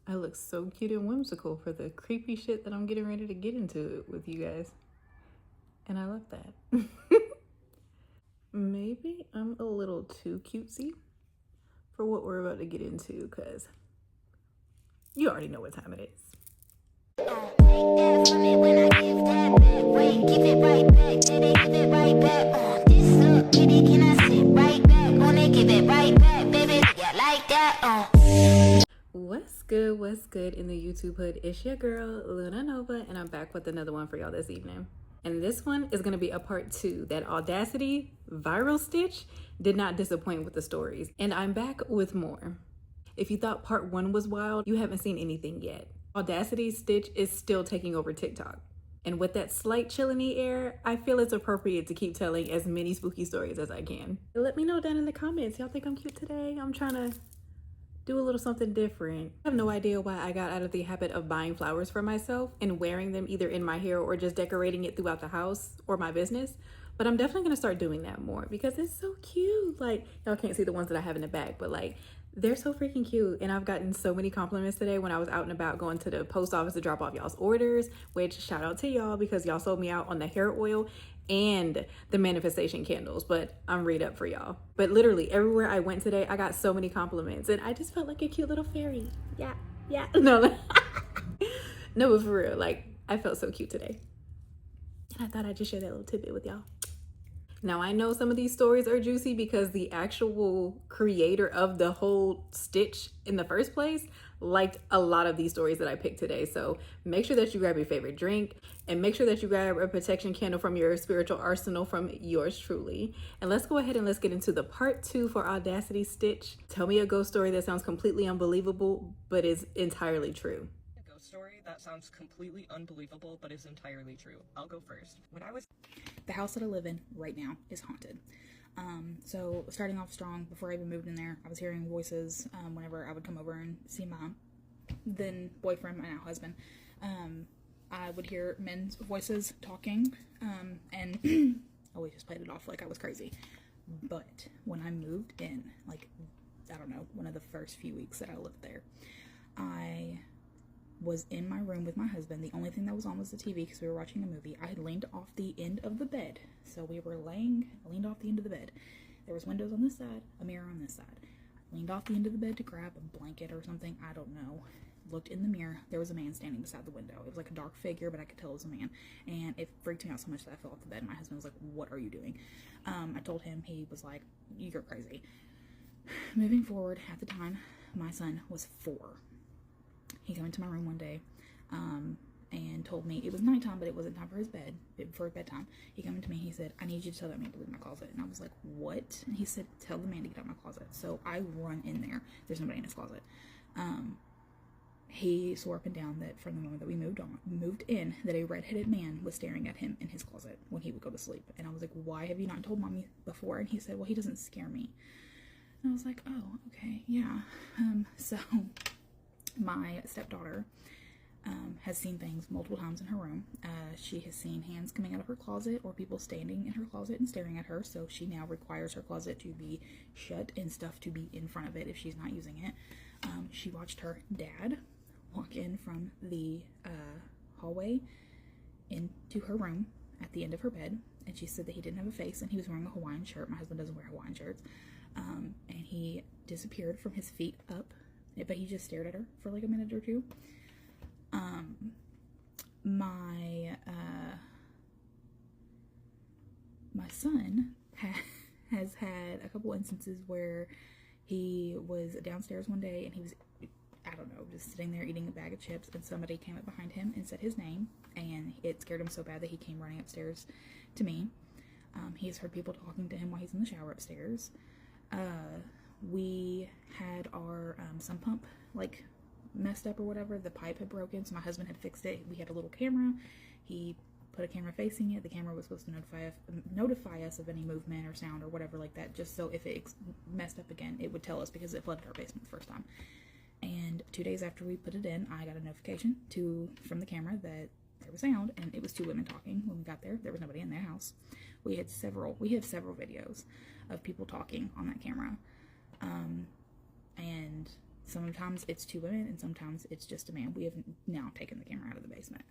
I look so cute and whimsical for the creepy shit that I'm getting ready to get into with you guys. And I love that. Maybe I'm a little too cutesy for what we're about to get into, because you already know what time it is. What's good in the YouTube hood? It's your girl Luna Nova, and I'm back with another one for y'all this evening. And this one is going to be a part 2. That Audacity viral stitch did not disappoint with the stories, and I'm back with more. If you thought part 1 was wild, you haven't seen anything yet. Audacity stitch is still taking over TikTok. And with that slight chill in the air, I feel it's appropriate to keep telling as many spooky stories as I can. Let me know down in the comments. Y'all think I'm cute today? I'm trying to do a little something different. I have no idea why I got out of the habit of buying flowers for myself and wearing them either in my hair or just decorating it throughout the house or my business. But I'm definitely gonna start doing that more because it's so cute. Like, y'all can't see the ones that I have in the back, but like, they're so freaking cute. And I've gotten so many compliments today when I was out and about going to the post office to drop off y'all's orders, which shout out to y'all because y'all sold me out on the hair oil and the manifestation candles, but I'm read up for y'all. But literally everywhere I went today, I got so many compliments and I just felt like a cute little fairy. Yeah. No, no, but for real, like I felt so cute today. And I thought I'd just share that little tidbit with y'all. Now, I know some of these stories are juicy because the actual creator of the whole stitch in the first place liked a lot of these stories that I picked today. So make sure that you grab your favorite drink and make sure that you grab a protection candle from your spiritual arsenal from yours truly. And let's go ahead and let's get into the part 2 for Audacity Stitch. Tell me a ghost story that sounds completely unbelievable, but is entirely true. Story that sounds completely unbelievable but is entirely true. I'll go first. The house that I live in right now is haunted. So starting off strong, before I even moved in there, I was hearing voices whenever I would come over and see my then boyfriend, my now husband. I would hear men's voices talking, and I always just played it off like I was crazy. But when I moved in, like, I don't know, one of the first few weeks that I lived there, I was in my room with my husband. The only thing that was on was the TV because we were watching a movie. I had leaned off the end of the bed. So we were leaned off the end of the bed. There was windows on this side, a mirror on this side. I leaned off the end of the bed to grab a blanket or something. I don't know. Looked in the mirror. There was a man standing beside the window. It was like a dark figure, but I could tell it was a man. And it freaked me out so much that I fell off the bed. My husband was like, "What are you doing?" I told him. He was like, "You're crazy." Moving forward, at the time, my son was 4. He came into my room one day and told me it was nighttime, but it wasn't time for his bed, for bedtime. He came into me, he said, "I need you to tell that man to leave my closet." And I was like, "What?" And he said, "Tell the man to get out of my closet." So I run in there. There's nobody in his closet. He swore up and down that from the moment that we moved in, that a redheaded man was staring at him in his closet when he would go to sleep. And I was like, "Why have you not told mommy before?" And he said, "Well, he doesn't scare me." And I was like, "Oh, okay, yeah." So my stepdaughter has seen things multiple times in her room. She has seen hands coming out of her closet or people standing in her closet and staring at her. So she now requires her closet to be shut and stuff to be in front of it if she's not using it. She watched her dad walk in from the hallway into her room at the end of her bed. And she said that he didn't have a face and he was wearing a Hawaiian shirt. My husband doesn't wear Hawaiian shirts. And he disappeared from his feet up. But he just stared at her for like a minute or two. My son has had a couple instances where he was downstairs one day and he was, I don't know, just sitting there eating a bag of chips, and somebody came up behind him and said his name, and it scared him so bad that he came running upstairs to me. He has heard people talking to him while he's in the shower upstairs. We had our sump pump like messed up or whatever. The pipe had broken, so my husband had fixed it. We had a little camera. He put a camera facing it. The camera was supposed to notify us of any movement or sound or whatever like that, just so if it messed up again, it would tell us, because it flooded our basement the first time. And 2 days after we put it in, I got a notification from the camera that there was sound, and it was 2 women talking. When we got there, there was nobody in their house. We have several videos of people talking on that camera. And Sometimes it's 2 women, and sometimes it's just a man. We have now taken the camera out of the basement.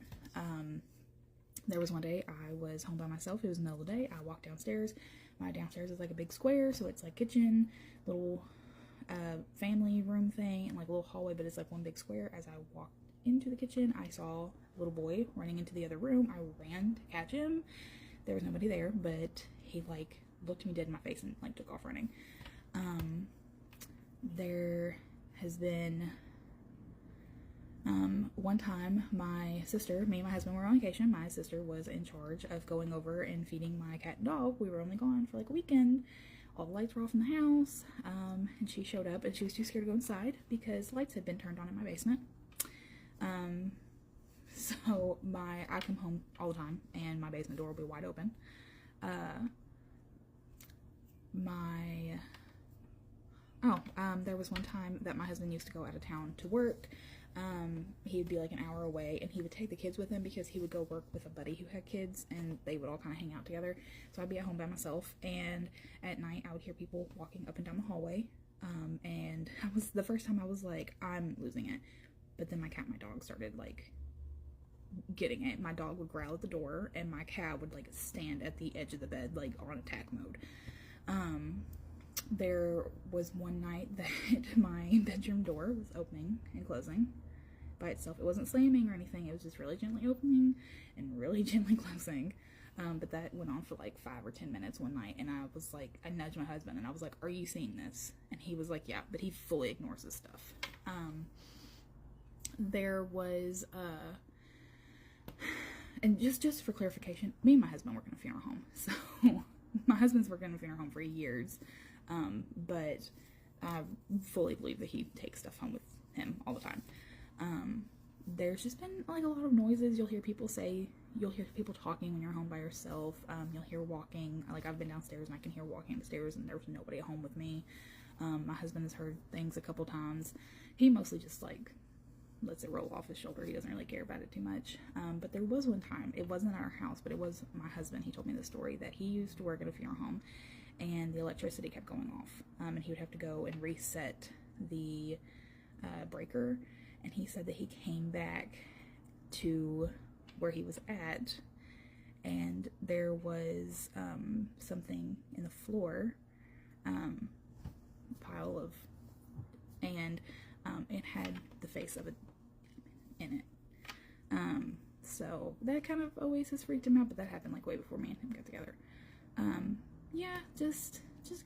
There was one day I was home by myself. It was the middle of the day. I walked downstairs. My downstairs is like a big square, so it's like kitchen, little family room thing, and like a little hallway, but it's like one big square. As I walked into the kitchen, I saw a little boy running into the other room. I ran to catch him. There was nobody there, but he like looked me dead in my face and like took off running. There has been one time me and my husband were on vacation. My sister was in charge of going over and feeding my cat and dog. We were only gone for like a weekend. All the lights were off in the house, and she showed up, and she was too scared to go inside because lights had been turned on in my basement. So I come home all the time, and my basement door will be wide open. There was one time that my husband used to go out of town to work. He would be like an hour away, and he would take the kids with him because he would go work with a buddy who had kids, and they would all kind of hang out together. So I'd be at home by myself, and at night I would hear people walking up and down the hallway. And the first time I was like, I'm losing it. But then my cat and my dog started like getting it. My dog would growl at the door, and my cat would like stand at the edge of the bed like on attack mode. There was one night that my bedroom door was opening and closing by itself. It wasn't slamming or anything. It was just really gently opening and really gently closing. But that went on for like 5 or 10 minutes one night, and I was like, I nudged my husband and I was like, are you seeing this? And he was like, yeah, but he fully ignores this stuff. There was and just for clarification, me and my husband work in a funeral home. So my husband's worked in a funeral home for years. But I fully believe that he takes stuff home with him all the time. There's just been like a lot of noises. You'll hear people talking when you're home by yourself. You'll hear walking. Like I've been downstairs and I can hear walking upstairs, and there was nobody at home with me. My husband has heard things a couple times. He mostly just like lets it roll off his shoulder. He doesn't really care about it too much. But there was one time, it wasn't our house, but it was my husband. He told me the story that he used to work at a funeral home, and the electricity kept going off, and he would have to go and reset the breaker. And he said that he came back to where he was at, and there was something in the floor, pile of, and it had the face of a in it. So that kind of always has freaked him out, but that happened like way before me and him got together. Yeah, just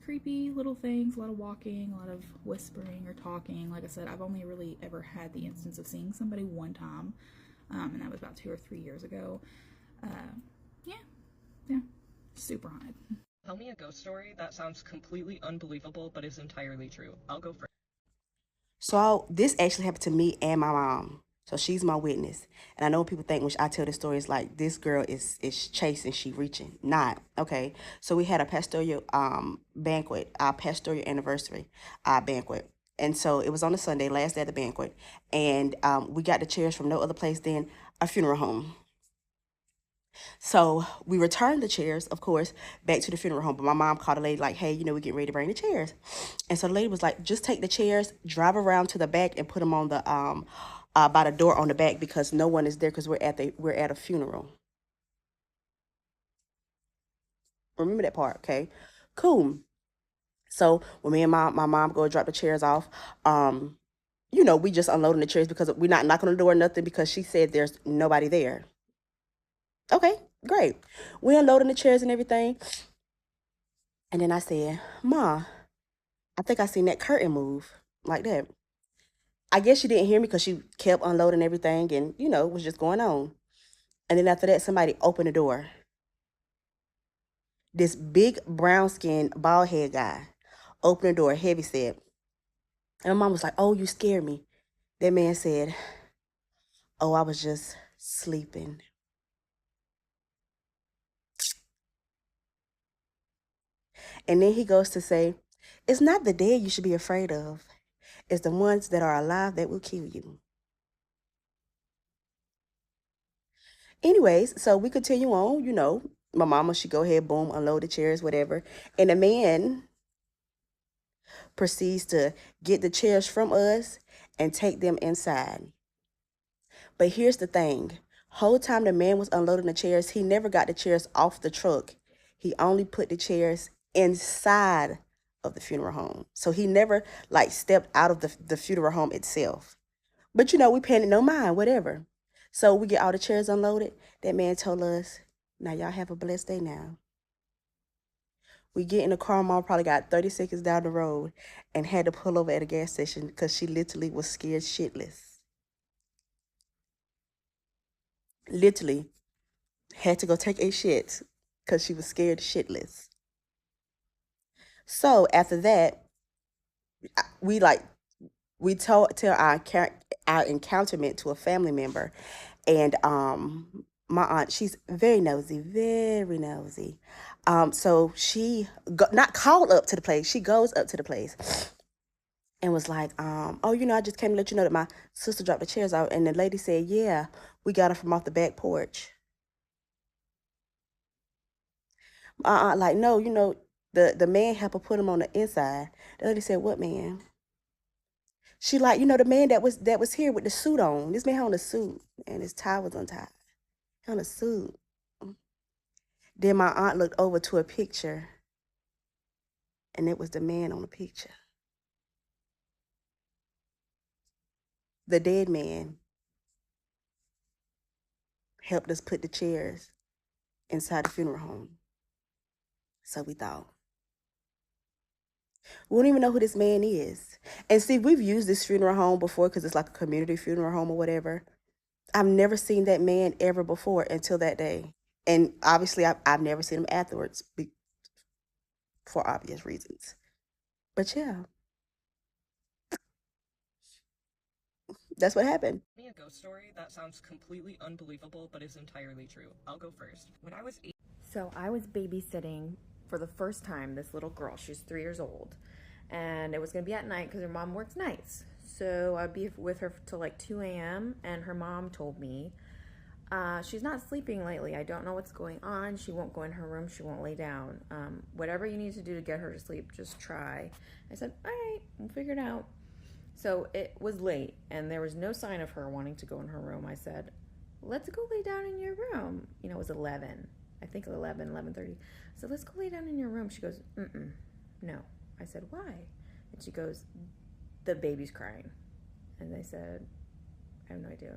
creepy little things, a lot of walking, a lot of whispering or talking. Like I said, I've only really ever had the instance of seeing somebody one time, and that was about 2 or 3 years ago. Yeah, super haunted. Tell me a ghost story that sounds completely unbelievable but is entirely true. I'll go first. So this actually happened to me and my mom. So she's my witness. And I know people think when I tell this story, it's like this girl is chasing, she reaching. Not. Okay. So we had a pastoral banquet, our pastoral anniversary banquet. And so it was on a Sunday, last day of the banquet. And we got the chairs from no other place than a funeral home. So we returned the chairs, of course, back to the funeral home. But my mom called a lady like, hey, we're getting ready to bring the chairs. And so the lady was like, just take the chairs, drive around to the back and put them on the by the door on the back, because no one is there, because we're at a funeral. Remember that part, okay? Cool. So when me and my mom go drop the chairs off, we just unloading the chairs because we're not knocking on the door or nothing, because she said there's nobody there. Okay, great. We unloading the chairs and everything. And then I said, Ma, I think I seen that curtain move like that. I guess she didn't hear me because she kept unloading everything and, was just going on. And then after that, somebody opened the door. This big brown-skinned, bald-head guy opened the door, heavy set. And my mom was like, oh, you scared me. That man said, oh, I was just sleeping. And then he goes to say, it's not the dead you should be afraid of. It's the ones that are alive that will kill you. Anyways, so we continue on, my mama, she go ahead, boom, unload the chairs, whatever. And the man proceeds to get the chairs from us and take them inside. But here's the thing. Whole time the man was unloading the chairs, he never got the chairs off the truck. He only put the chairs inside of the funeral home. So he never like stepped out of the funeral home itself. But you know, we paying it no mind, whatever. So we get all the chairs unloaded. That man told us, now y'all have a blessed day now. We get in the car, Mom probably got 30 seconds down the road and had to pull over at a gas station because she literally was scared shitless. Literally had to go take a shit because she was scared shitless. So after that, we tell our encounterment to a family member, and my aunt, she's very nosy, very nosy. So she not called up to the place. She goes up to the place and was like, oh, you know, I just came to let you know that my sister dropped the chairs out. And the lady said, yeah, we got her from off the back porch. Like, no, you know, the man helped her put him on the inside. The lady said, what man? She like, you know, the man that was here with the suit on. This man had on a suit and his tie was untied. He had on a suit. Then my aunt looked over to a picture and it was the man on the picture. The dead man helped us put the chairs inside the funeral home. So we thought. We don't even know who this man is. And see, we've used this funeral home before because it's like a community funeral home or whatever. I've never seen that man ever before until that day. And obviously, I've never seen him afterwards for obvious reasons. But yeah. That's what happened. Me a ghost story that sounds completely unbelievable but is entirely true. I'll go first. When I was 8. So I was babysitting for the first time this little girl. She's 3 years old, and it was gonna be at night because her mom works nights. So I'd be with her till like 2 a.m. and her mom told me she's not sleeping lately. I don't know what's going on. She won't go in her room. She won't lay down. Whatever you need to do to get her to sleep, just try. I said, all right, we'll figure it out. So it was late, and there was no sign of her wanting to go in her room. I said, let's go lay down in your room. You know, it was 11. I think 11:30. So let's go lay down in your room. She goes, no. I said, why? And she goes, the baby's crying. And I said, I have no idea.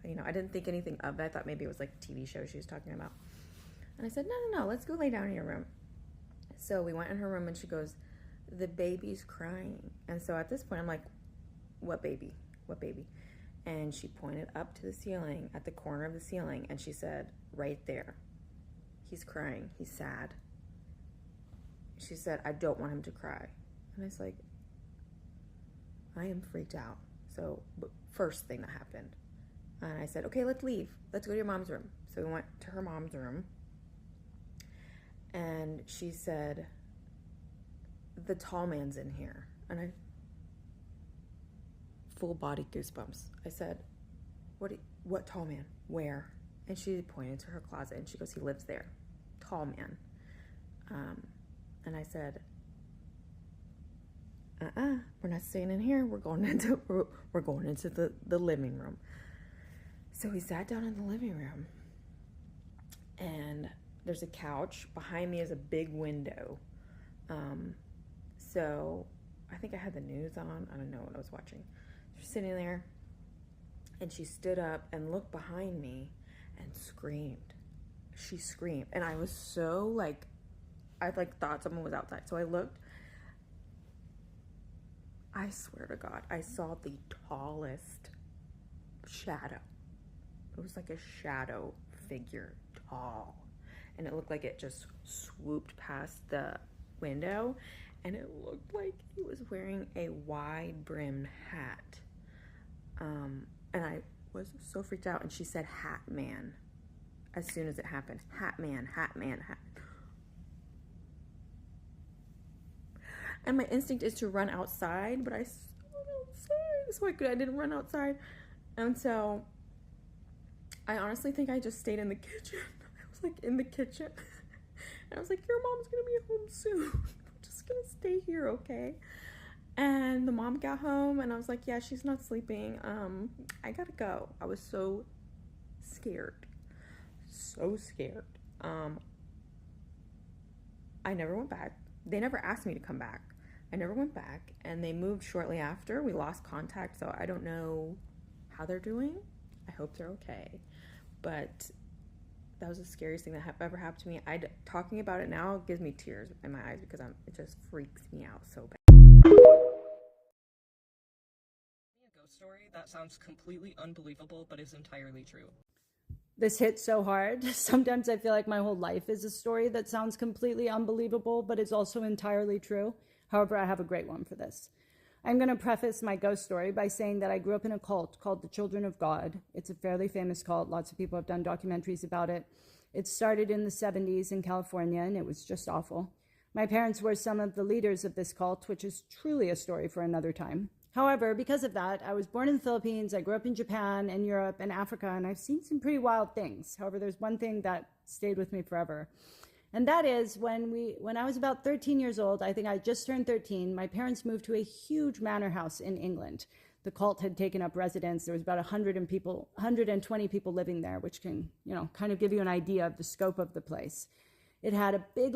You know, I didn't think anything of it. I thought maybe it was like a TV show she was talking about. And I said, no, let's go lay down in your room. So we went in her room and she goes, the baby's crying. And so at this point, I'm like, what baby? What baby? And she pointed up to the ceiling, at the corner of the ceiling, and she said, right there. He's crying. He's sad. She said, I don't want him to cry. And I was like, I am freaked out. So first thing that happened. And I said, okay, let's leave. Let's go to your mom's room. So we went to her mom's room. And she said, the tall man's in here. And I, full body goosebumps. I said, what tall man? Where? And she pointed to her closet and she goes, he lives there. Tall man. And I said, we're not staying in here. We're going into the living room. So we sat down in the living room, and there's a couch. Behind me is a big window. So I think I had the news on. I don't know what I was watching. She's sitting there, and she stood up and looked behind me and screamed. She screamed, and I was so like, I like thought someone was outside. So I looked. I swear to God, I saw the tallest shadow. It was like a shadow figure, tall. And it looked like it just swooped past the window. And it looked like he was wearing a wide brimmed hat. And I was so freaked out. And she said, Hat Man, as soon as it happened. Hat Man, Hat Man, Hat. And my instinct is to run outside, but I went outside, so I didn't run outside. And so I honestly think I just stayed in the kitchen. I was like in the kitchen. And I was like, your mom's gonna be home soon. I'm just gonna stay here, okay? And the mom got home and I was like, yeah, she's not sleeping. I gotta go. I was so scared. So scared. I never went back. They never asked me to come back. I never went back, and they moved shortly after. We lost contact, so I don't know how they're doing. I hope they're okay. But that was the scariest thing that ever happened to me. Talking about it now gives me tears in my eyes because it just freaks me out so bad. A ghost story that sounds completely unbelievable but is entirely true. This hit so hard. Sometimes I feel like my whole life is a story that sounds completely unbelievable, but is also entirely true. However, I have a great one for this. I'm going to preface my ghost story by saying that I grew up in a cult called the Children of God. It's a fairly famous cult. Lots of people have done documentaries about it. It started in the 70s in California, and it was just awful. My parents were some of the leaders of this cult, which is truly a story for another time. However, because of that, I was born in the Philippines, I grew up in Japan and Europe and Africa, and I've seen some pretty wild things. However, there's one thing that stayed with me forever. And that is when I was about 13 years old, I think I just turned 13, my parents moved to a huge manor house in England. The cult had taken up residence. There was about 120 people living there, which can, kind of give you an idea of the scope of the place. It had a big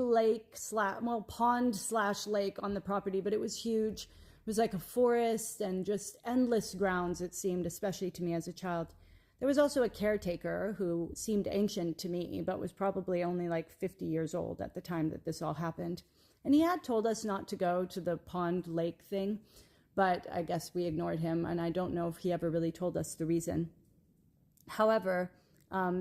pond/lake on the property, but it was huge. It was like a forest and just endless grounds, it seemed, especially to me as a child. There was also a caretaker who seemed ancient to me, but was probably only like 50 years old at the time that this all happened. And he had told us not to go to the pond lake thing, but I guess we ignored him, and I don't know if he ever really told us the reason. However,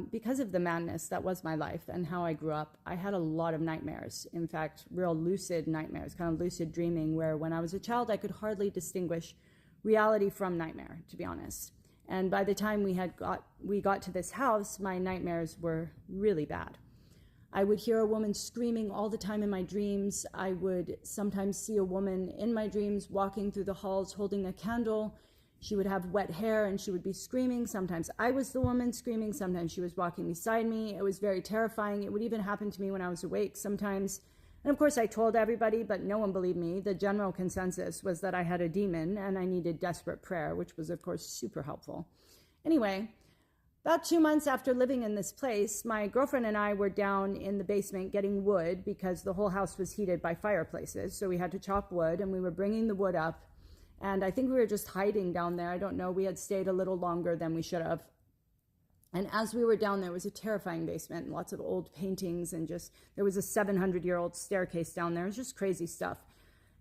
because of the madness that was my life and how I grew up, I had a lot of nightmares. In fact, real lucid nightmares, kind of lucid dreaming, where when I was a child, I could hardly distinguish reality from nightmare, to be honest. And by the time we got to this house, my nightmares were really bad. I would hear a woman screaming all the time in my dreams. I would sometimes see a woman in my dreams walking through the halls holding a candle. She would have wet hair and she would be screaming. Sometimes I was the woman screaming. Sometimes she was walking beside me. It was very terrifying. It would even happen to me when I was awake sometimes. And of course I told everybody, but no one believed me. The general consensus was that I had a demon and I needed desperate prayer, which was of course super helpful. Anyway, about 2 months after living in this place, my girlfriend and I were down in the basement getting wood because the whole house was heated by fireplaces. So we had to chop wood and we were bringing the wood up. And I think we were just hiding down there. I don't know. We had stayed a little longer than we should have. And as we were down there, it was a terrifying basement, lots of old paintings, and there was a 700-year-old staircase down there. It was just crazy stuff.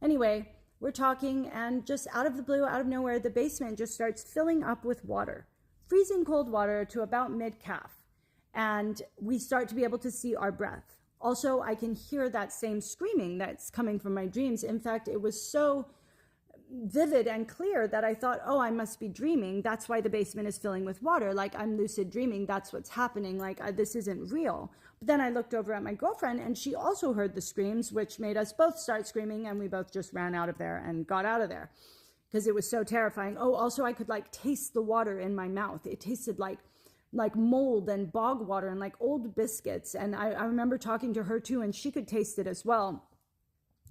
Anyway, we're talking, and just out of the blue, out of nowhere, the basement just starts filling up with water, freezing cold water to about mid-calf. And we start to be able to see our breath. Also, I can hear that same screaming that's coming from my dreams. In fact, it was so vivid and clear that I thought, oh, I must be dreaming. That's why the basement is filling with water. Like, I'm lucid dreaming. That's what's happening. Like, this isn't real. But then I looked over at my girlfriend and she also heard the screams, which made us both start screaming, and we both just ran out of there and got out of there because it was so terrifying. Oh, also I could taste the water in my mouth. It tasted like mold and bog water and like old biscuits. And I remember talking to her too, and she could taste it as well.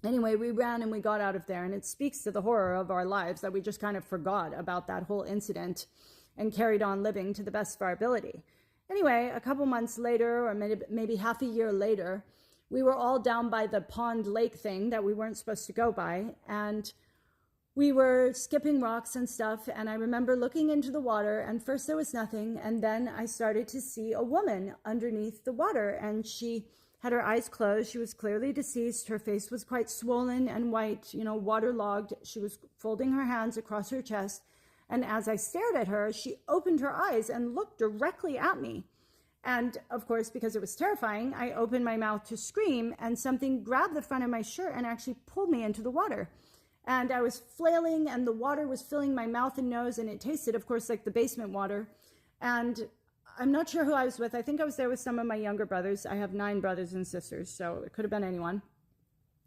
Anyway, we ran and we got out of there, and it speaks to the horror of our lives that we just kind of forgot about that whole incident and carried on living to the best of our ability. Anyway, a couple months later, or maybe half a year later, we were all down by the pond lake thing that we weren't supposed to go by, and we were skipping rocks and stuff, and I remember looking into the water, and first there was nothing, and then I started to see a woman underneath the water, and she had her eyes closed. She was clearly deceased. Her face was quite swollen and white, waterlogged. She was folding her hands across her chest. And as I stared at her, she opened her eyes and looked directly at me. And of course, because it was terrifying, I opened my mouth to scream, and something grabbed the front of my shirt and actually pulled me into the water. And I was flailing, and the water was filling my mouth and nose, and it tasted, of course, like the basement water. And I'm not sure who I was with. I think I was there with some of my younger brothers. I have 9 brothers and sisters, so it could have been anyone.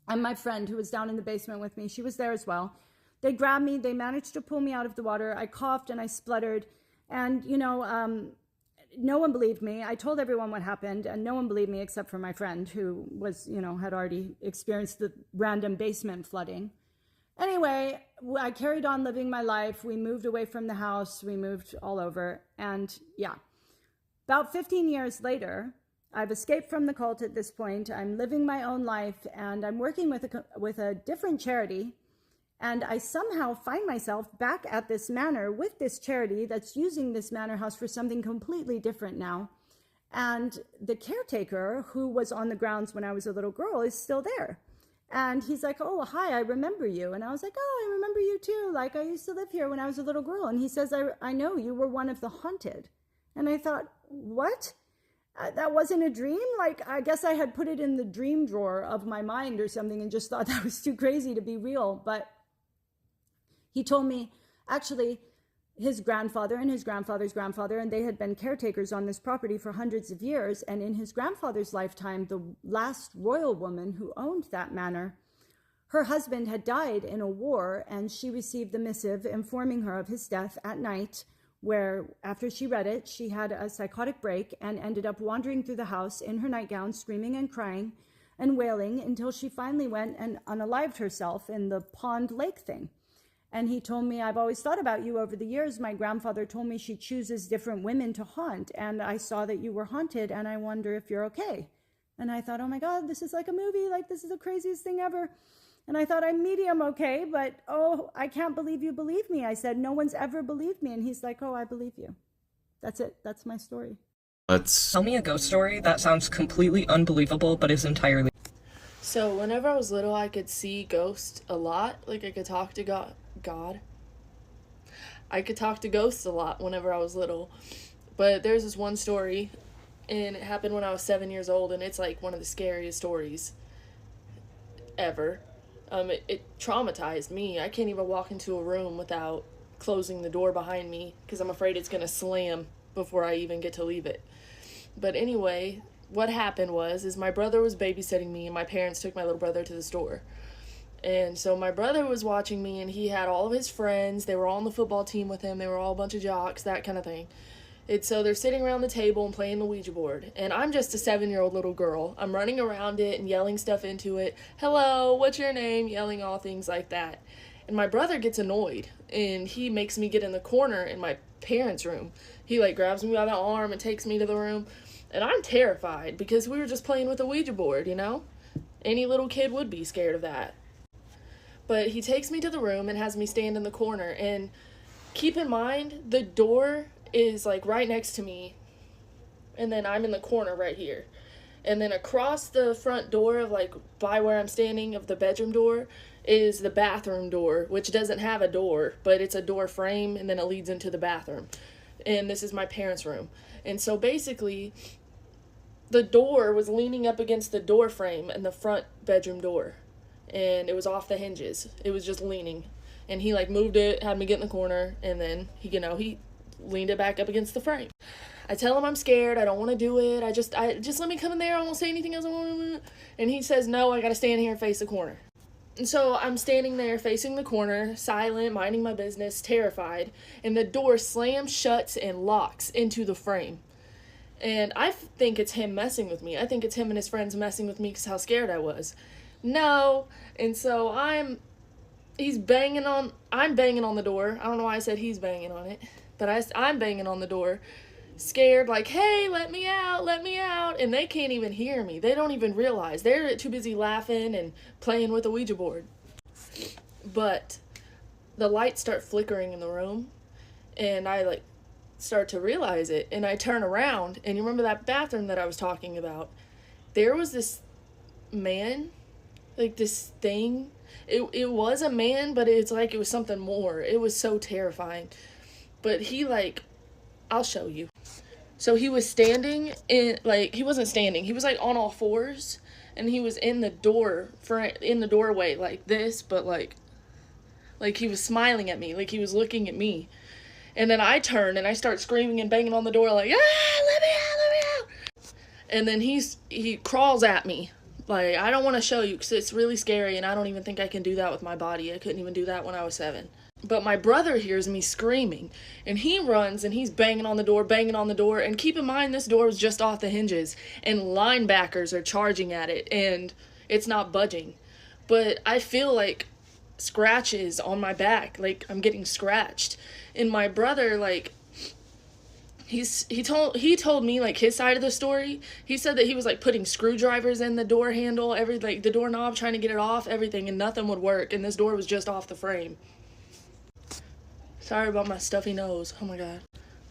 And my friend who was down in the basement with me, she was there as well. They grabbed me. They managed to pull me out of the water. I coughed and I spluttered. And, no one believed me. I told everyone what happened, and no one believed me except for my friend who was, had already experienced the random basement flooding. Anyway, I carried on living my life. We moved away from the house. We moved all over. And yeah, about 15 years later, I've escaped from the cult at this point. I'm living my own life, and I'm working with a different charity. And I somehow find myself back at this manor with this charity that's using this manor house for something completely different now. And the caretaker, who was on the grounds when I was a little girl, is still there. And he's like, oh, hi, I remember you. And I was like, oh, I remember you too. Like, I used to live here when I was a little girl. And he says, I know you were one of the haunted. And I thought, what? That wasn't a dream? Like, I guess I had put it in the dream drawer of my mind or something and just thought that was too crazy to be real. But he told me, actually, his grandfather and his grandfather's grandfather, and they had been caretakers on this property for hundreds of years. And in his grandfather's lifetime, the last royal woman who owned that manor, her husband had died in a war, and she received the missive informing her of his death at night, where after she read it, she had a psychotic break and ended up wandering through the house in her nightgown, screaming and crying and wailing until she finally went and unalived herself in the pond lake thing. And he told me, I've always thought about you over the years. My grandfather told me she chooses different women to haunt. And I saw that you were haunted, and I wonder if you're okay. And I thought, oh my God, this is like a movie. Like, this is the craziest thing ever. And I thought, I'm medium okay, but oh, I can't believe you believe me. I said, no one's ever believed me. And he's like, oh, I believe you. That's it. That's my story. Tell me a ghost story that sounds completely unbelievable, but is entirely... So whenever I was little, I could see ghosts a lot. Like, I could talk to God. I could talk to ghosts a lot whenever I was little. But there's this one story, and it happened when I was 7 years old, and it's like one of the scariest stories ever. It traumatized me. I can't even walk into a room without closing the door behind me because I'm afraid it's going to slam before I even get to leave it. But anyway, what happened is my brother was babysitting me, and my parents took my little brother to the store. And so my brother was watching me, and he had all of his friends. They were all on the football team with him. They were all a bunch of jocks, that kind of thing. And so they're sitting around the table and playing the Ouija board. And I'm just a 7-year-old little girl. I'm running around it and yelling stuff into it. Hello, what's your name? Yelling all things like that. And my brother gets annoyed, and he makes me get in the corner in my parents' room. He like grabs me by the arm and takes me to the room. And I'm terrified because we were just playing with a Ouija board, you know? Any little kid would be scared of that. But he takes me to the room and has me stand in the corner. And keep in mind, the door is like right next to me. And then I'm in the corner right here. And then across the front door of like by where I'm standing of the bedroom door is the bathroom door, which doesn't have a door, but it's a door frame, and then it leads into the bathroom. And this is my parents' room. And so basically, the door was leaning up against the door frame in the front bedroom door. And it was off the hinges. It was just leaning. And he like moved it, had me get in the corner, and then he leaned it back up against the frame. I tell him I'm scared, I don't want to do it. I just let me come in there, I won't say anything else. And he says, no, I gotta stand here and face the corner. And so I'm standing there facing the corner, silent, minding my business, terrified, and the door slams, shuts, and locks into the frame. And I think it's him messing with me. I think it's him and his friends messing with me because how scared I was. No. And so I'm banging on the door. I don't know why I said he's banging on it, but I'm banging on the door, scared, like, hey, let me out. And they can't even hear me. They don't even realize. They're too busy laughing and playing with the Ouija board. But the lights start flickering in the room, and I like start to realize it, and I turn around, and you remember that bathroom that I was talking about? There was this man, like this thing. It was a man, but it's like it was something more. It was so terrifying. But he like, I'll show you. So he was standing in, like, he wasn't standing. He was like on all fours, and he was in the doorway like this, but like he was smiling at me, like he was looking at me. And then I turn and I start screaming and banging on the door like, let me out. And then he crawls at me. Like, I don't want to show you because it's really scary, and I don't even think I can do that with my body. I couldn't even do that when I was 7. But my brother hears me screaming, and he runs, and he's banging on the door, and keep in mind, this door was just off the hinges, and linebackers are charging at it, and it's not budging. But I feel like scratches on my back, like I'm getting scratched. And my brother, like, he told me, like, his side of the story. He said that he was, like, putting screwdrivers in the door handle, like the doorknob, trying to get it off, everything, and nothing would work, and this door was just off the frame. Sorry about my stuffy nose. Oh my god.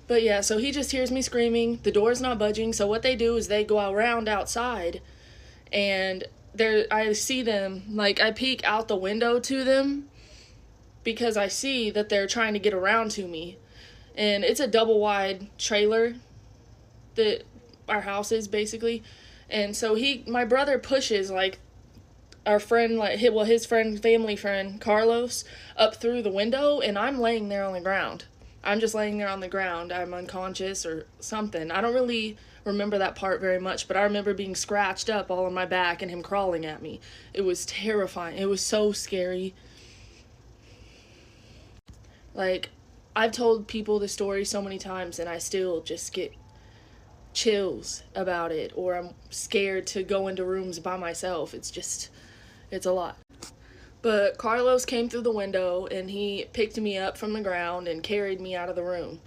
But yeah, so he just hears me screaming, the door's not budging, so what they do is they go around outside, and I see them, like, I peek out the window to them, because I see that they're trying to get around to me. And it's a double wide trailer that our house is, basically. And so my brother pushes, like, our friend, like, his friend, family friend, Carlos, up through the window, and I'm laying there on the ground. I'm just laying there on the ground. I'm unconscious or something. I don't really remember that part very much, but I remember being scratched up all on my back and him crawling at me. It was terrifying. It was so scary. Like, I've told people the story so many times, and I still just get chills about it, or I'm scared to go into rooms by myself. It's a lot. But Carlos came through the window, and he picked me up from the ground and carried me out of the room.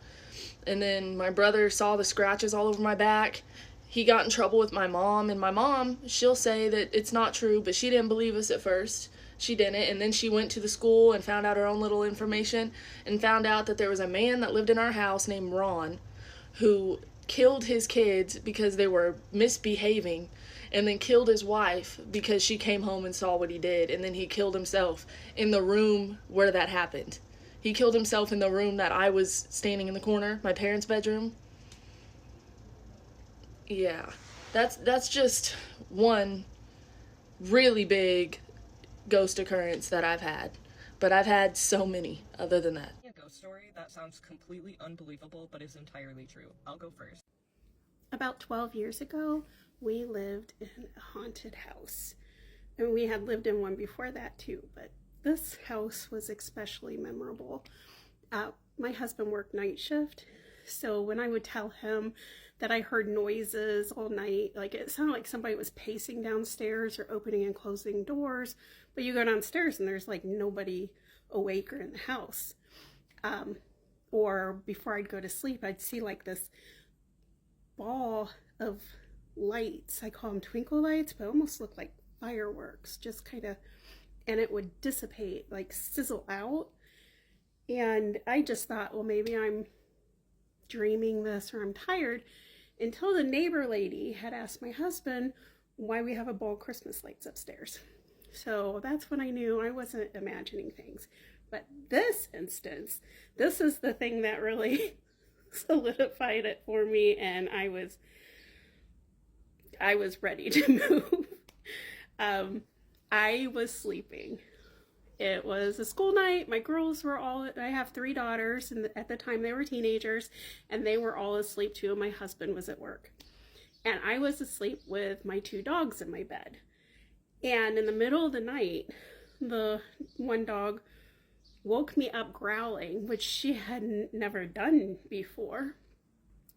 And then my brother saw the scratches all over my back. He got in trouble with my mom, and my mom, she'll say that it's not true, but she didn't believe us at first. She didn't, and then she went to the school and found out her own little information and found out that there was a man that lived in our house named Ron who killed his kids because they were misbehaving, and then killed his wife because she came home and saw what he did, and then he killed himself in the room where that happened. He killed himself in the room that I was standing in the corner, my parents' bedroom. Yeah, that's just one really big ghost occurrence that I've had, but I've had so many other than that. A ghost story that sounds completely unbelievable but is entirely true. I'll go first. About 12 years ago, we lived in a haunted house, and we had lived in one before that too, but this house was especially memorable. My husband worked night shift, so when I would tell him that I heard noises all night, like it sounded like somebody was pacing downstairs or opening and closing doors, but you go downstairs and there's like nobody awake or in the house. Or before I'd go to sleep, I'd see like this ball of lights. I call them twinkle lights, but almost look like fireworks, just kind of, and it would dissipate, like sizzle out. And I just thought, well, maybe I'm dreaming this or I'm tired, until the neighbor lady had asked my husband why we have a ball of Christmas lights upstairs. So that's when I knew I wasn't imagining things. But this instance, this is the thing that really solidified it for me, and I was ready to move. I was sleeping. It was a school night. My girls were I have 3 daughters, and at the time they were teenagers, and they were all asleep too, and my husband was at work. And I was asleep with my 2 dogs in my bed. And in the middle of the night, the one dog woke me up growling, which she had never done before.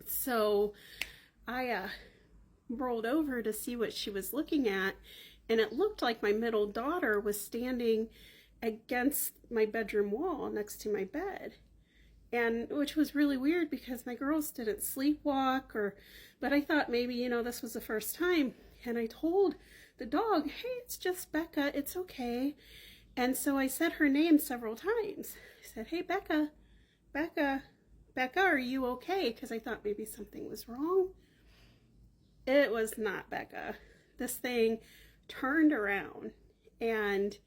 So I rolled over to see what she was looking at, and it looked like my middle daughter was standing against my bedroom wall next to my bed, and which was really weird because my girls didn't sleepwalk, but I thought maybe, this was the first time. And I told the dog, hey, it's just Becca, it's okay. And so I said her name several times. I said, hey, Becca, are you okay? Because I thought maybe something was wrong. It was not Becca. This thing turned around, and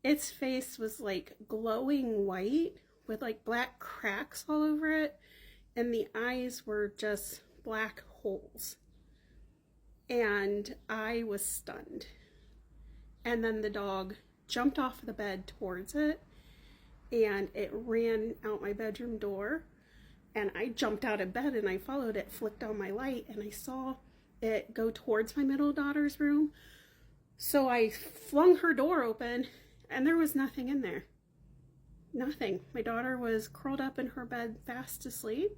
its face was like glowing white with like black cracks all over it, and the eyes were just black holes. And I was stunned. And then the dog jumped off the bed towards it, and it ran out my bedroom door, and I jumped out of bed and I followed it, flicked on my light, and I saw it go towards my middle daughter's room. So I flung her door open, and there was nothing in there. Nothing. My daughter was curled up in her bed fast asleep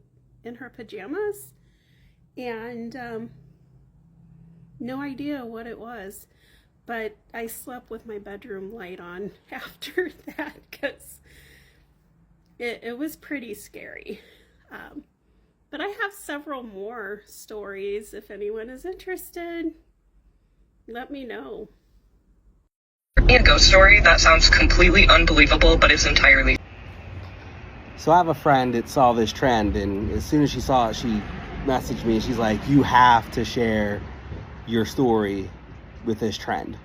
in her pajamas, and no idea what it was. but I slept with my bedroom light on after that because it was pretty scary. But I have several more stories. If anyone is interested, let me know. A ghost story that sounds completely unbelievable, but is entirely. So I have a friend that saw this trend, and as soon as she saw it, she messaged me. She's like, you have to share your story with this trend,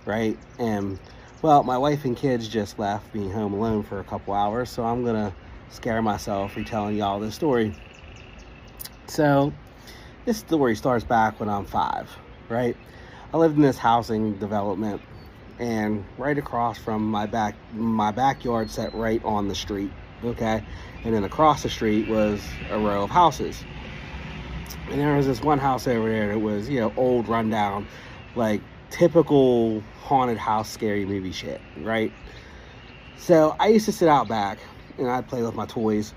right? And well, my wife and kids just left, being home alone for a couple hours, so I'm gonna scare myself retelling y'all this story. So this story starts back when I'm 5, right? I lived in this housing development, and right across from my backyard sat right on the street, okay? And then across the street was a row of houses. And there was this one house over there that was, you know, old, rundown, like typical haunted house scary movie shit, right? So I used to sit out back and I'd play with my toys,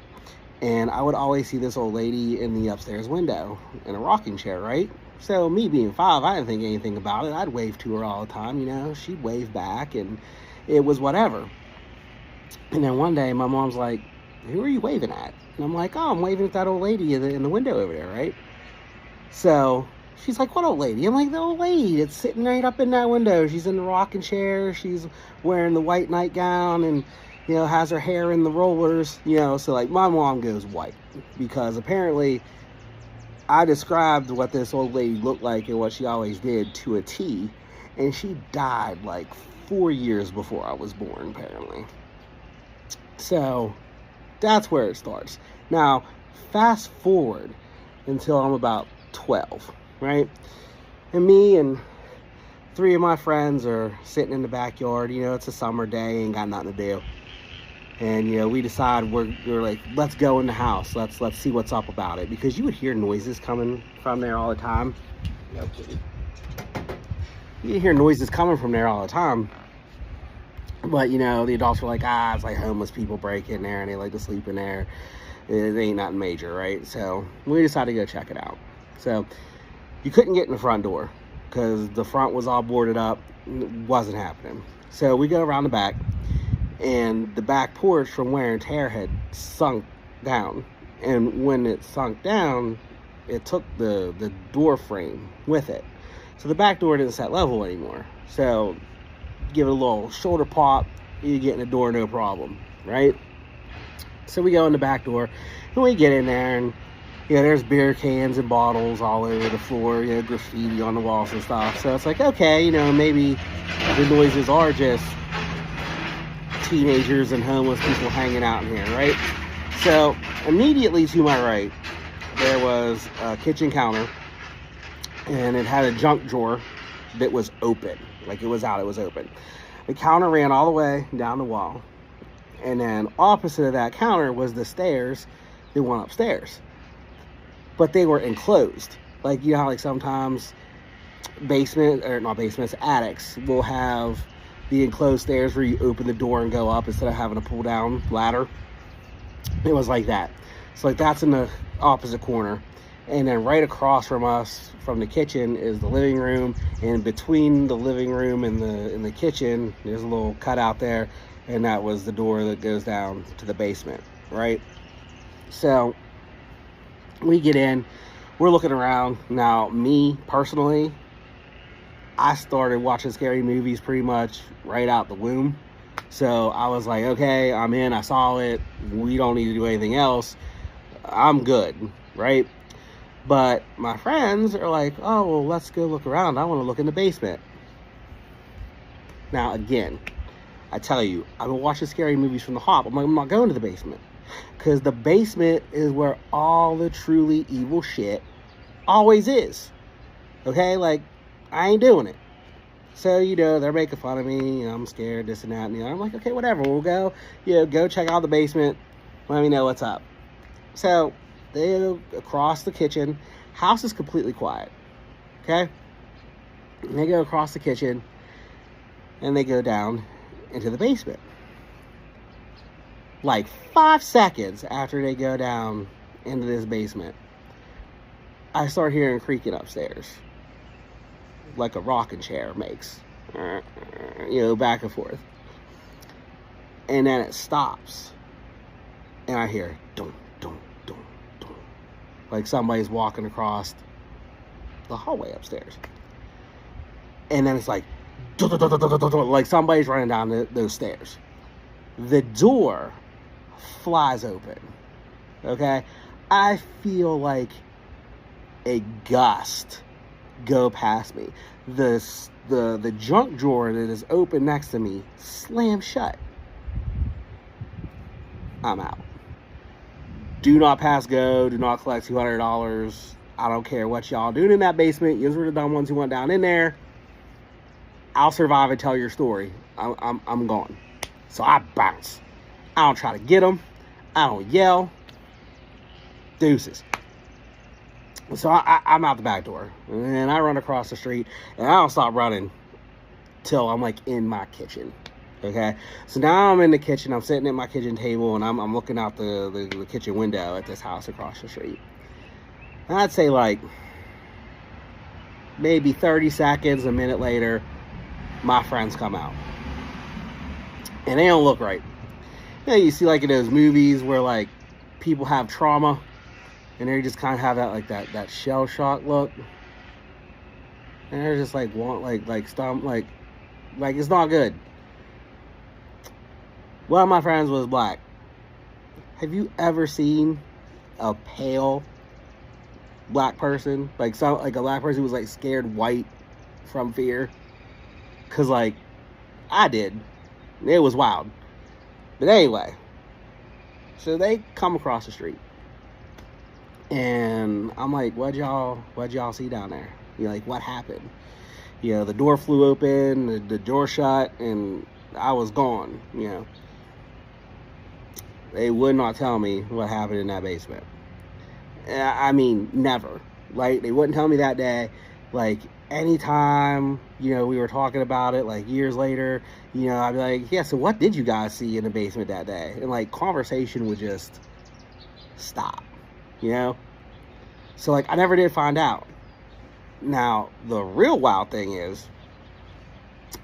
and I would always see this old lady in the upstairs window in a rocking chair, right? So me being 5, I didn't think anything about it. I'd wave to her all the time, you know. She'd wave back, and it was whatever. And then one day, my mom's like, who are you waving at? And I'm like, oh, I'm waving at that old lady in the window over there, right? So she's like, what old lady? I'm like, the old lady that's sitting right up in that window. She's in the rocking chair. She's wearing the white nightgown and, you know, has her hair in the rollers, you know. So, like, my mom goes white because apparently I described what this old lady looked like and what she always did to a T, and she died like 4 years before I was born, apparently. So that's where it starts. Now, fast forward until I'm about 12, right? And me and 3 of my friends are sitting in the backyard. You know, it's a summer day, ain't got nothing to do. And, you know, we decide we're like, let's go in the house. Let's see what's up about it. Because you would hear noises coming from there all the time. No kidding. You hear noises coming from there all the time. But, you know, the adults were like, it's like homeless people break in there and they like to sleep in there. It ain't nothing major, right? So we decided to go check it out. So you couldn't get in the front door because the front was all boarded up. It wasn't happening. So we go around the back. And the back porch from wear and tear had sunk down. And when it sunk down, it took the door frame with it. So the back door didn't set level anymore. So give it a little shoulder pop, you get in the door, no problem, right? So we go in the back door, and we get in there, and, you know, there's beer cans and bottles all over the floor, you know, graffiti on the walls and stuff. So it's like, okay, you know, maybe the noises are just teenagers and homeless people hanging out in here, right? So immediately to my right there was a kitchen counter, and it had a junk drawer that was open, like it was open. The counter ran all the way down the wall, and then opposite of that counter was the stairs that went upstairs, but they were enclosed. Like, you know how like sometimes attics will have the enclosed stairs where you open the door and go up instead of having a pull down ladder. It was like that. So like that's in the opposite corner. And then right across from us from the kitchen is the living room, and between the living room and the kitchen there's a little cutout there, and that was the door that goes down to the basement, right? So we get in, we're looking around. Now, me personally, I started watching scary movies pretty much right out the womb. So I was like, okay, I'm in, I saw it, we don't need to do anything else, I'm good, right? But my friends are like, oh, well, let's go look around, I want to look in the basement. Now, again, I tell you, I've been watching scary movies from the hop. I'm like, I'm not going to the basement, because the basement is where all the truly evil shit always is, okay? Like, I ain't doing it. So, you know, they're making fun of me, you know, I'm scared, this and that, and the other. I'm like, okay, whatever, we'll go, you know, go check out the basement, let me know what's up. So they go across the kitchen, house is completely quiet, okay? And they go across the kitchen, and they go down into the basement. Like 5 seconds after they go down into this basement, I start hearing creaking upstairs, like a rocking chair makes, back and forth. And then it stops. And I hear, dum, dum, dum, dum. Like somebody's walking across the hallway upstairs. And then it's like, dum, dum, dum, dum, dum, dum, like somebody's running down those stairs. The door flies open. Okay? I feel like a gust go past me. The junk drawer that is open next to me slams shut. I'm out. Do not pass go. Do not collect $200. I don't care what y'all doing in that basement. You were the dumb ones who went down in there. I'll survive and tell your story. I'm gone. So I bounce. I don't try to get them. I don't yell. Deuces. So I'm out the back door. And I run across the street. And I don't stop running till I'm like in my kitchen. Okay? So now I'm in the kitchen. I'm sitting at my kitchen table. And I'm looking out the kitchen window at this house across the street. And I'd say like maybe 30 seconds, a minute later, my friends come out. And they don't look right. You see like in those movies where like people have trauma and they just kind of have that shell shock look. And they're just like stomp like it's not good. One of my friends was black. Have you ever seen a pale black person? Like a black person who was like scared white from fear? Cause like I did. It was wild. But anyway, so they come across the street. And I'm like, what'd y'all see down there? Like, what happened? The door flew open, the door shut, and I was gone, They would not tell me what happened in that basement. I mean, never. Like, they wouldn't tell me that day. Like, anytime, we were talking about it, like, years later, I'd be like, yeah, so what did you guys see in the basement that day? And, like, conversation would just stop, So, like, I never did find out. Now, the real wild thing is,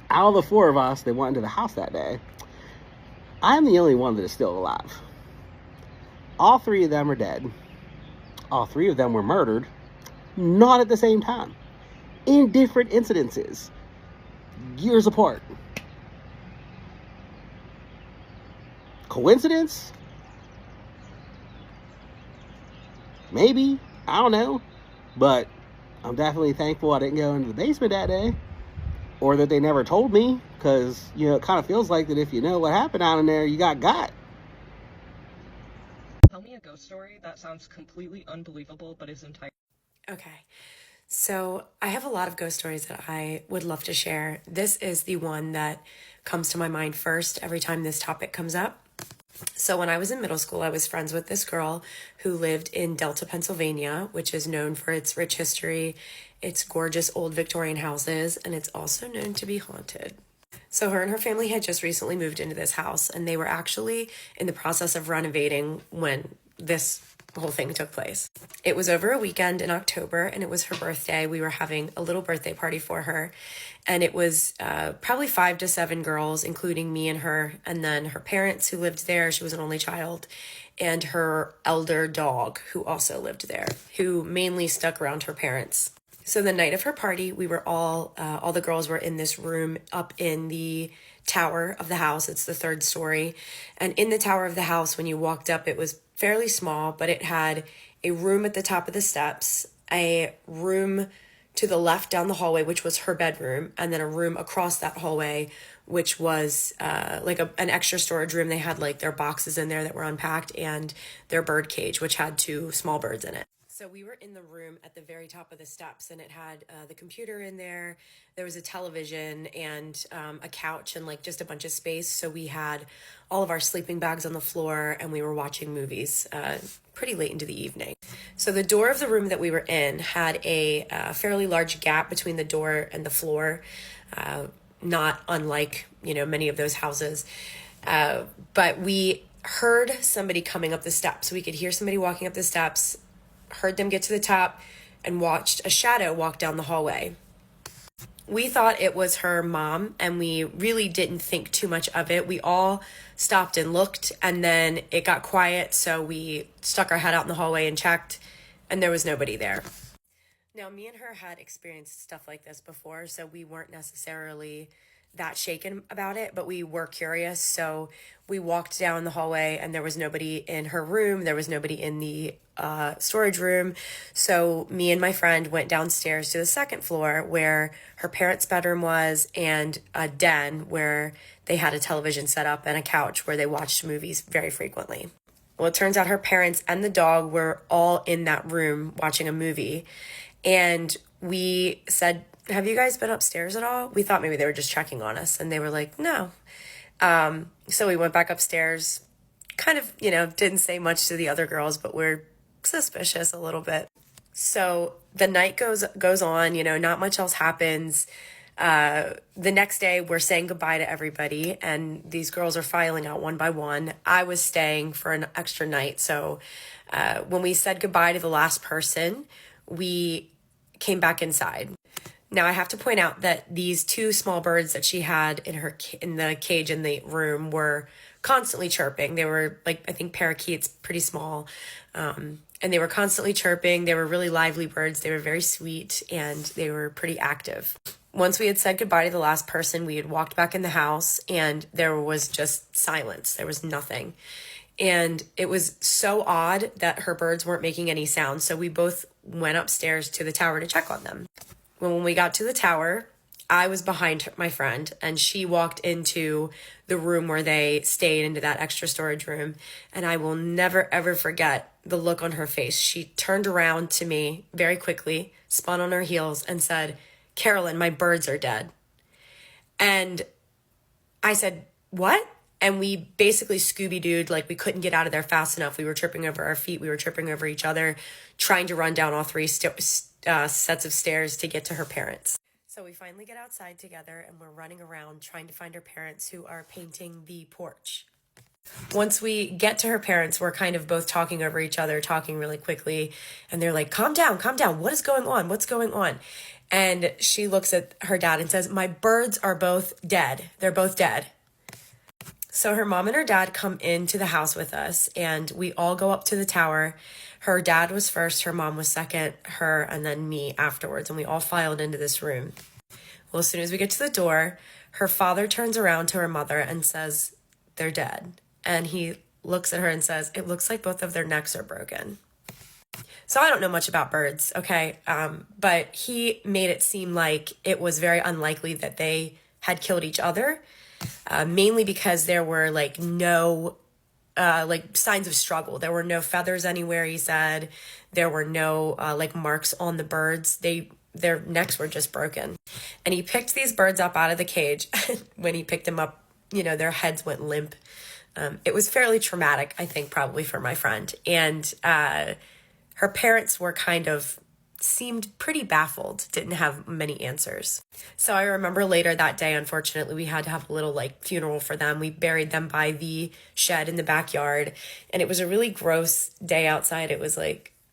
out of the 4 of us that went into the house that day, I'm the only one that is still alive. All 3 of them are dead. All 3 of them were murdered, not at the same time. In different incidences, years apart. Coincidence? Maybe. I don't know. But I'm definitely thankful I didn't go into the basement that day. Or that they never told me. Because, it kind of feels like that if you know what happened out in there, you got. Tell me a ghost story that sounds completely unbelievable but is entirely... Okay. So I have a lot of ghost stories that I would love to share. This is the one that comes to my mind first every time this topic comes up. So when I was in middle school, I was friends with this girl who lived in Delta, Pennsylvania, which is known for its rich history, its gorgeous old Victorian houses, and it's also known to be haunted. So her and her family had just recently moved into this house, and they were actually in the process of renovating when this whole thing took place. It was over a weekend in October, and it was her birthday. We were having a little birthday party for her, and it was probably 5 to 7 girls, including me and her, and then her parents who lived there. She was an only child, and her elder dog who also lived there, who mainly stuck around her parents. So the night of her party, we were all the girls were in this room up in the tower of the house. It's the 3rd story. And in the tower of the house, when you walked up, it was fairly small, but it had a room at the top of the steps, a room to the left down the hallway, which was her bedroom, and then a room across that hallway, which was like an extra storage room. They had like their boxes in there that were unpacked and their bird cage, which had 2 small birds in it. So we were in the room at the very top of the steps, and it had the computer in there. There was a television and a couch and like just a bunch of space. So we had all of our sleeping bags on the floor, and we were watching movies pretty late into the evening. So the door of the room that we were in had a fairly large gap between the door and the floor, not unlike, many of those houses. But we heard somebody coming up the steps. We could hear somebody walking up the steps, heard them get to the top, and watched a shadow walk down the hallway. We thought it was her mom, and we really didn't think too much of it. We all stopped and looked, and then it got quiet, so we stuck our head out in the hallway and checked, and there was nobody there. Now, me and her had experienced stuff like this before, so we weren't necessarily that shaken about it, but we were curious. So we walked down the hallway, and there was nobody in her room. There was nobody in the storage room. So me and my friend went downstairs to the second floor where her parents' bedroom was, and a den where they had a television set up and a couch where they watched movies very frequently. Well, it turns out her parents and the dog were all in that room watching a movie. And we said, have you guys been upstairs at all? We thought maybe they were just checking on us. And they were like, no. So we went back upstairs, kind of, didn't say much to the other girls, but we're suspicious a little bit. So the night goes on, not much else happens. The next day we're saying goodbye to everybody, and these girls are filing out one by one. I was staying for an extra night. So when we said goodbye to the last person, we came back inside. Now, I have to point out that these two small birds that she had in the cage in the room were constantly chirping. They were I think parakeets, pretty small. And they were constantly chirping. They were really lively birds. They were very sweet, and they were pretty active. Once we had said goodbye to the last person, we had walked back in the house, and there was just silence. There was nothing. And it was so odd that her birds weren't making any sound. So we both went upstairs to the tower to check on them. When we got to the tower, I was behind my friend, and she walked into the room where they stayed, into that extra storage room. And I will never, ever forget the look on her face. She turned around to me very quickly, spun on her heels, and said, "Carolyn, my birds are dead." And I said, "What?" And we basically Scooby-Dooed, we couldn't get out of there fast enough. We were tripping over our feet. We were tripping over each other, trying to run down all three sets of stairs to get to her parents. So we finally get outside together, and we're running around trying to find her parents, who are painting the porch. Once we get to her parents, we're kind of both talking over each other, talking really quickly. And they're like, calm down. What is going on? What's going on? And she looks at her dad and says, "My birds are both dead. They're both dead." So her mom and her dad come into the house with us, and we all go up to the tower. Her dad was first, her mom was second, her, and then me afterwards. And we all filed into this room. Well, as soon as we get to the door, her father turns around to her mother and says, "They're dead." And he looks at her and says, "It looks like both of their necks are broken." So I don't know much about birds, okay? But he made it seem like it was very unlikely that they had killed each other. Mainly because there were no signs of struggle. There were no feathers anywhere, he said. There were no marks on the birds. Their necks were just broken. And he picked these birds up out of the cage. When he picked them up, their heads went limp. It was fairly traumatic, I think, probably for my friend. And her parents were seemed pretty baffled, didn't have many answers. So I remember later that day, unfortunately, we had to have a little funeral for them. We buried them by the shed in the backyard, and it was a really gross day outside. It was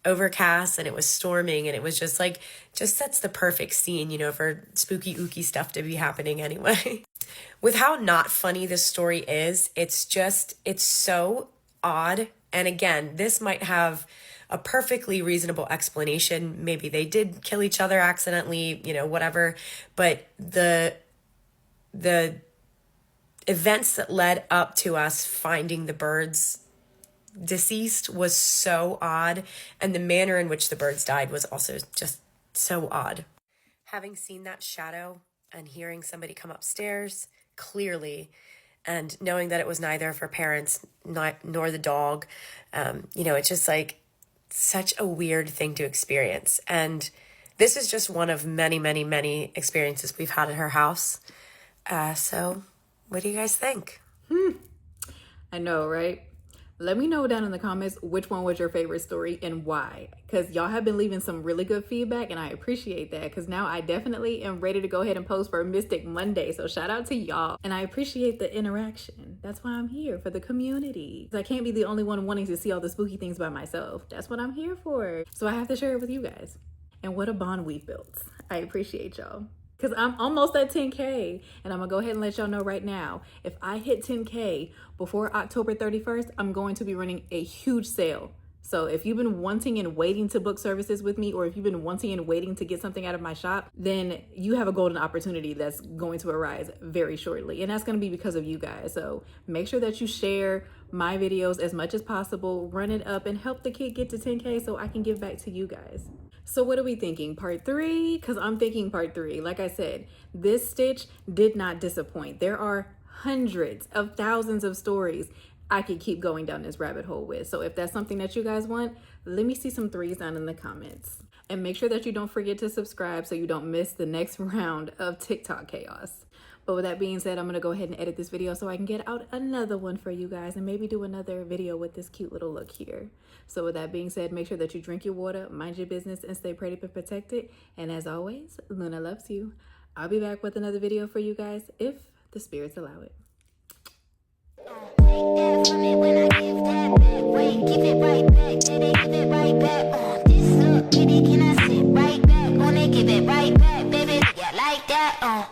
overcast, and it was storming, and it was just sets the perfect scene, for spooky ooky stuff to be happening anyway. With how not funny this story is, it's so odd. And again, this might have a perfectly reasonable explanation. Maybe they did kill each other accidentally, whatever. But the events that led up to us finding the birds deceased was so odd. And the manner in which the birds died was also just so odd. Having seen that shadow and hearing somebody come upstairs clearly, and knowing that it was neither of her parents nor the dog, it's just such a weird thing to experience. And this is just one of many, many, many experiences we've had at her house. So what do you guys think? I know, right? Let me know down in the comments which one was your favorite story and why. Because y'all have been leaving some really good feedback, and I appreciate that. Because now I definitely am ready to go ahead and post for Mystic Monday. So shout out to y'all. And I appreciate the interaction. That's why I'm here, for the community. I can't be the only one wanting to see all the spooky things by myself. That's what I'm here for. So I have to share it with you guys. And what a bond we've built. I appreciate y'all. because I'm almost at 10K. And I'm going to go ahead and let y'all know right now, if I hit 10K before October 31st, I'm going to be running a huge sale. So if you've been wanting and waiting to book services with me, or if you've been wanting and waiting to get something out of my shop, then you have a golden opportunity that's going to arise very shortly. And that's going to be because of you guys. So make sure that you share my videos as much as possible, run it up, and help the kid get to 10K so I can give back to you guys. So what are we thinking? Part 3? Because I'm thinking part 3. Like I said, this stitch did not disappoint. There are hundreds of thousands of stories I could keep going down this rabbit hole with. So if that's something that you guys want, let me see some 3s down in the comments. And make sure that you don't forget to subscribe so you don't miss the next round of TikTok chaos. But with that being said, I'm going to go ahead and edit this video so I can get out another one for you guys and maybe do another video with this cute little look here. So with that being said, make sure that you drink your water, mind your business, and stay pretty but protected. And as always, Luna loves you. I'll be back with another video for you guys if the spirits allow it. When I give that back, wait, give it right back. Did they give it right back? This look, baby, can I sit right back? When they give it right back, baby, yeah, like that.